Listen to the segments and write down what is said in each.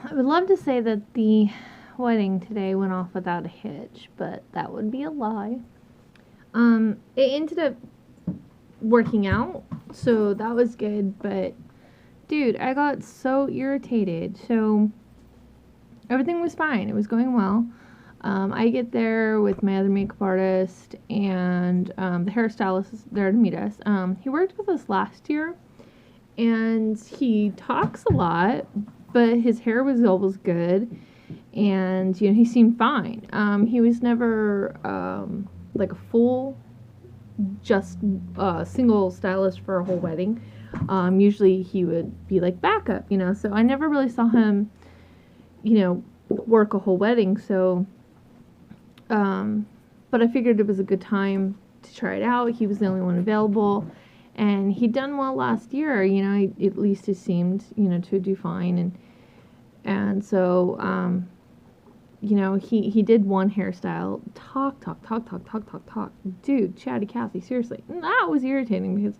I would love to say that the wedding today went off without a hitch, but that would be a lie. It ended up working out, so that was good, but dude, I got so irritated. So everything was fine. It was going well. I get there with my other makeup artist, and the hairstylist is there to meet us. He worked with us last year, and he talks a lot, but his hair was always good, and he seemed fine. He was never like a full, just single stylist for a whole wedding. Usually he would be like backup, So I never really saw him, work a whole wedding. So, but I figured it was a good time to try it out. He was the only one available, and he'd done well last year. At least it seemed, to do fine, and so, he did one hairstyle. Talk. Dude, Chatty Cathy, seriously. That was irritating because,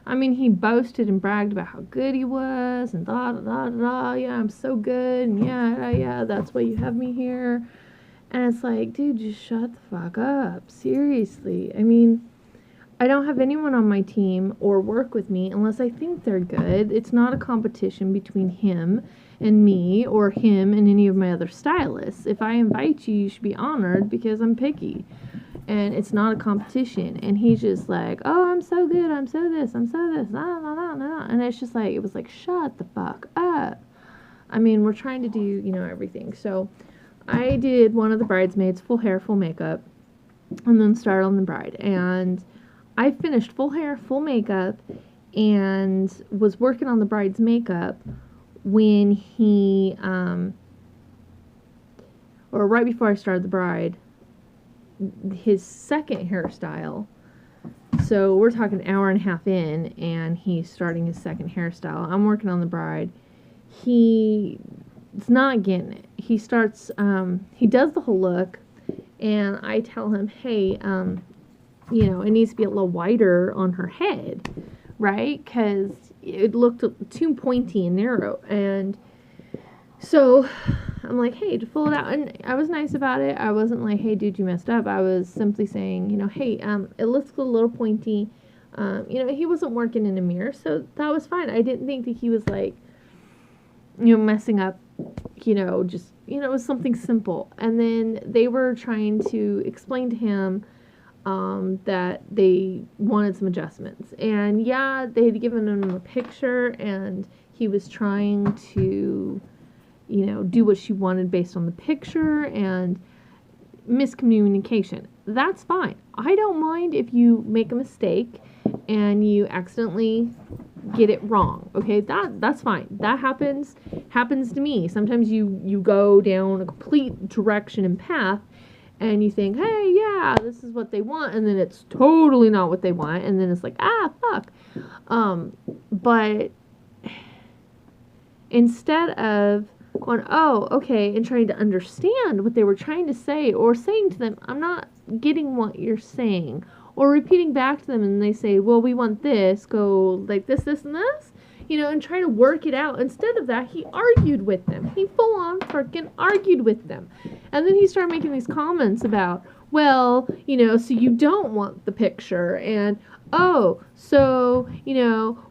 he boasted and bragged about how good he was and yeah, I'm so good, and yeah, that's why you have me here. And it's like, dude, just shut the fuck up. Seriously. I don't have anyone on my team or work with me unless I think they're good. It's not a competition between him and me or him and any of my other stylists. If I invite you, you should be honored because I'm picky. And it's not a competition. And he's just like, oh, I'm so good, I'm so this, nah. And it's just like, it was like, shut the fuck up. We're trying to do, everything. So I did one of the bridesmaids, full hair, full makeup, and then started on the bride. And I finished full hair, full makeup, and was working on the bride's makeup when he, or right before I started the bride, his second hairstyle. So we're talking an hour and a half in, and he's starting his second hairstyle. I'm working on the bride. He's not getting it. He starts, he does the whole look, and I tell him, hey, it needs to be a little wider on her head, right? Because it looked too pointy and narrow. And so I'm like, hey, to pull it out. And I was nice about it. I wasn't like, hey, dude, you messed up. I was simply saying, hey, it looks a little pointy. He wasn't working in a mirror, so that was fine. I didn't think that he was like, messing up, just, it was something simple. And then they were trying to explain to him that they wanted some adjustments. And yeah, they had given him a picture, and he was trying to, do what she wanted based on the picture, and miscommunication. That's fine. I don't mind if you make a mistake and you accidentally get it wrong. Okay, that's fine. That happens to me. Sometimes you go down a complete direction and path, and you think, hey, yeah, this is what they want, and then it's totally not what they want, and then it's like, fuck. But instead of going, oh, okay, and trying to understand what they were trying to say, or saying to them, I'm not getting what you're saying, or repeating back to them, and they say, well, we want this, go like this, and this, and try to work it out. Instead of that, he argued with them. He full on freaking argued with them. And then he started making these comments about, well, so you don't want the picture, and, oh, so,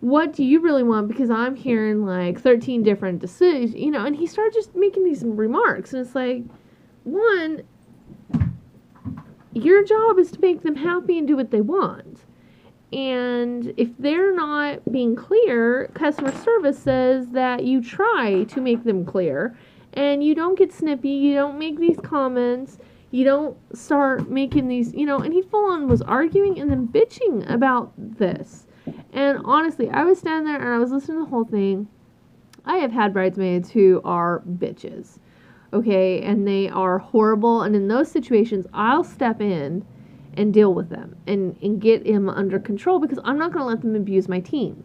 what do you really want? Because I'm hearing like 13 different decisions, and he started just making these remarks. And it's like, one, your job is to make them happy and do what they want. And if they're not being clear, customer service says that you try to make them clear, and you don't get snippy, you don't make these comments, you don't start making these, and he full on was arguing and then bitching about this. And honestly, I was standing there and I was listening to the whole thing. I have had bridesmaids who are bitches, okay, and they are horrible, and in those situations, I'll step in and deal with them and get him under control, because I'm not going to let them abuse my team.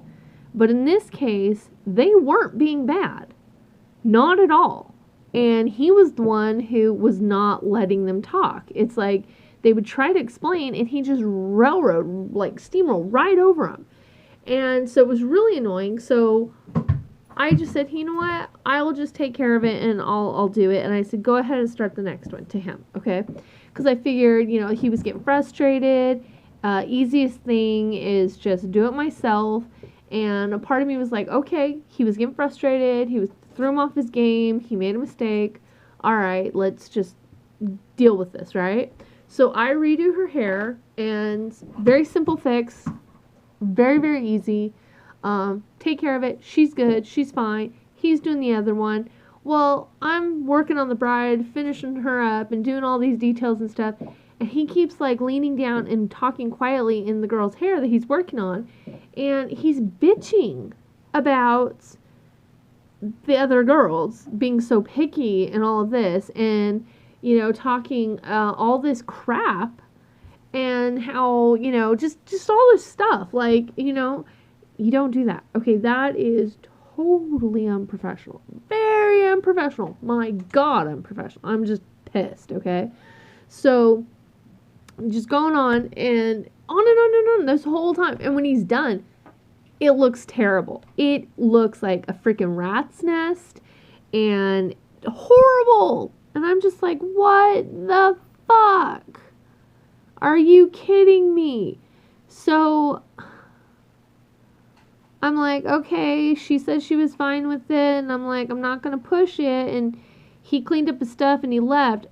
But in this case, they weren't being bad. Not at all. And he was the one who was not letting them talk. It's like they would try to explain, and he just steamrolled right over them. And so it was really annoying. So I just said, you know what? I will just take care of it and I'll do it. And I said, go ahead and start the next one to him, okay? Because I figured, you know, he was getting frustrated. Easiest thing is just do it myself. And a part of me was like, okay, he was getting frustrated. He was threw him off his game. He made a mistake. All right, let's just deal with this, right? So I redo her hair, and very simple fix, very, very easy. Take care of it. She's good. She's fine. He's doing the other one. Well, I'm working on the bride, finishing her up, and doing all these details and stuff. And he keeps like leaning down and talking quietly in the girl's hair that he's working on. And he's bitching about the other girls being so picky and all of this. And, you know, talking all this crap. And how, you know, just all this stuff. Like, you know, you don't do that. Okay, that is totally unprofessional. Very unprofessional. My God, unprofessional. I'm just pissed, okay? So, just going on and on this whole time. And when he's done, it looks terrible. It looks like a freaking rat's nest and horrible. And I'm just like, what the fuck? Are you kidding me? So I'm like, okay, she said she was fine with it, and I'm like, I'm not going to push it, and he cleaned up his stuff and he left.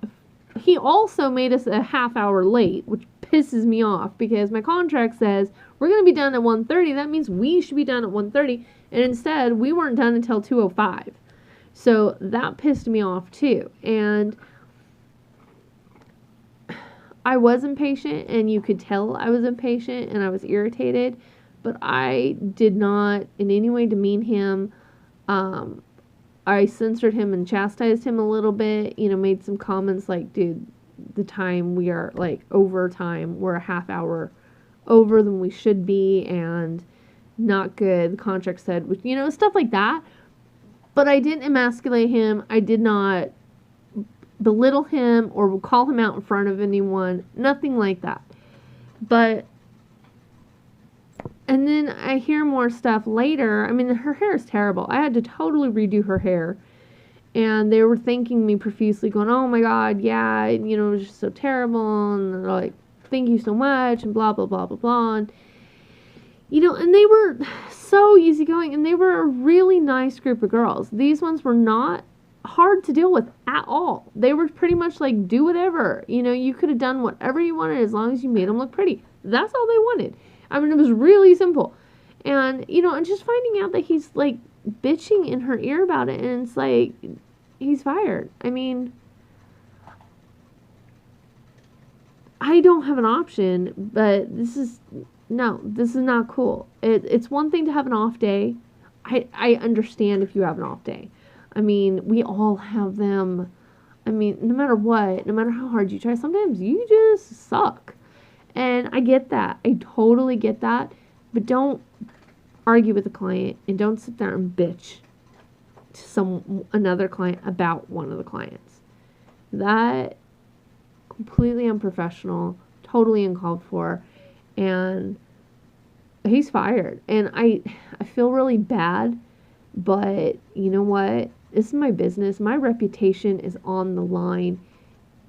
He also made us a half hour late, which pisses me off, because my contract says we're going to be done at 1:30. That means we should be done at 1:30, and instead, we weren't done until 2:05. So that pissed me off, too, and I was impatient, and you could tell I was impatient, and I was irritated, but I did not in any way demean him. I censored him and chastised him a little bit, you know, made some comments like, dude, the time we are like over time, we're a half hour over than we should be, and not good. The contract said, you know, stuff like that. But I didn't emasculate him. I did not belittle him or call him out in front of anyone. Nothing like that. But and then I hear more stuff later. I mean, her hair is terrible. I had to totally redo her hair. And they were thanking me profusely, going, oh my God, yeah, you know, it was just so terrible. And they're like, thank you so much, and blah, blah, blah, blah, blah. And, you know, and they were so easygoing, and they were a really nice group of girls. These ones were not hard to deal with at all. They were pretty much like, do whatever. You know, you could have done whatever you wanted as long as you made them look pretty. That's all they wanted. I mean, it was really simple. And, you know, and just finding out that he's, like, bitching in her ear about it, and it's like, he's fired. I mean, I don't have an option, but this is not cool. It's one thing to have an off day. I understand if you have an off day. I mean, we all have them. I mean, no matter what, no matter how hard you try, sometimes you just suck. And I get that. I totally get that. But don't argue with a client, and don't sit there and bitch to another client about one of the clients. That completely unprofessional, totally uncalled for, and he's fired. And I feel really bad, but you know what? This is my business. My reputation is on the line,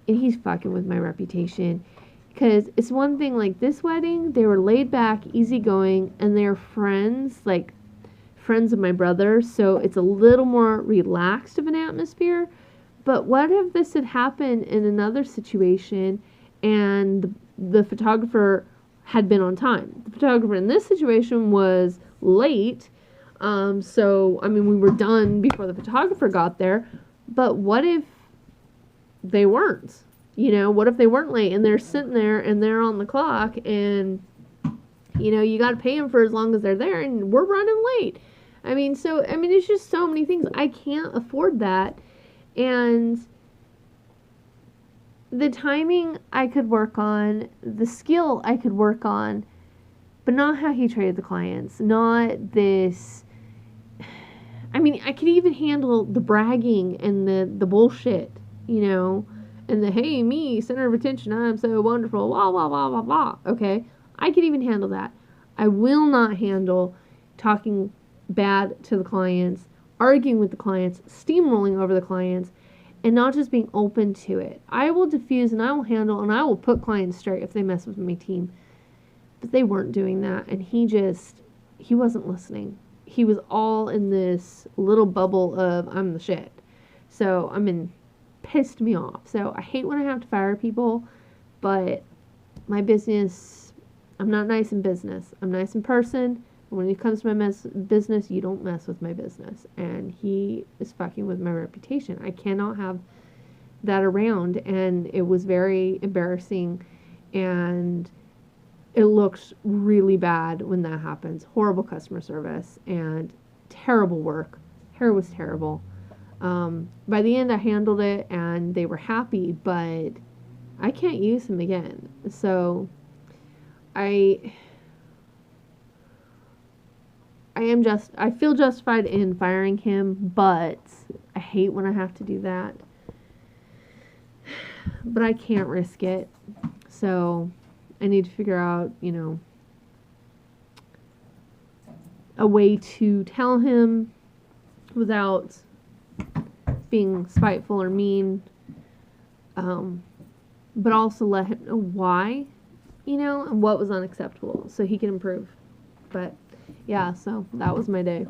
and he's fucking with my reputation. Because it's one thing, like this wedding, they were laid back, easygoing, and they're friends, like friends of my brother, so it's a little more relaxed of an atmosphere. But what if this had happened in another situation and the photographer had been on time? The photographer in this situation was late, so, I mean, we were done before the photographer got there, but what if they weren't? You know, what if they weren't late and they're sitting there and they're on the clock, and, you know, you got to pay them for as long as they're there, and we're running late. I mean, it's just so many things. I can't afford that. And the timing I could work on, the skill I could work on, but not how he treated the clients. Not this. I mean, I could even handle the bragging and the bullshit, you know, and the, hey, me, center of attention, I'm so wonderful, blah, blah, blah, blah, blah, okay? I could even handle that. I will not handle talking bad to the clients arguing with the clients, steamrolling over the clients, and not just being open to it. I will diffuse and I will handle and I will put clients straight if they mess with my team. But they weren't doing that, and he wasn't listening. He was all in this little bubble of I'm the shit. So pissed me off. So I hate when I have to fire people, but my business, I'm not nice in business. I'm nice in person. When it comes to my business, you don't mess with my business. And he is fucking with my reputation. I cannot have that around. And it was very embarrassing. And it looks really bad when that happens. Horrible customer service and terrible work. Hair was terrible. By the end, I handled it and they were happy, but I can't use him again. So I feel justified in firing him, but I hate when I have to do that. But I can't risk it. So I need to figure out, a way to tell him without being spiteful or mean, but also let him know why, and what was unacceptable so he can improve. But yeah, so that was my day.